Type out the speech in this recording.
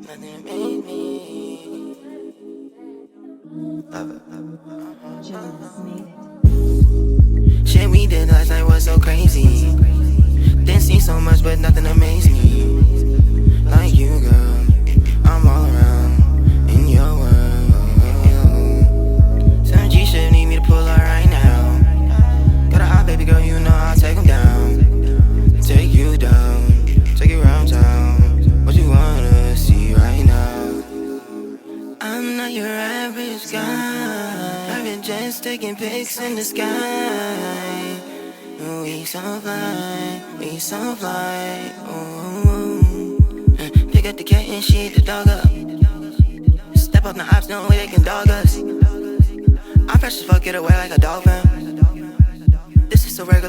Nothing made me love it. Shit we did last night was so crazy. Didn't see so much, but nothing amazed me. Like you, girl, I'm all around in your world. Some G shit need me to pull up right now. Got a hot baby girl, you know I'll take him down. Take you down, take you round town. What you wanna see right now? I'm not your average guy. I've been just taking pics in the sky. We so fly, we so fly. Ooh. Pick up the cat and shit the dog up. Step up the ops, no way they can dog us. I'm fresh as fuck, get away like a dolphin. This is so regular.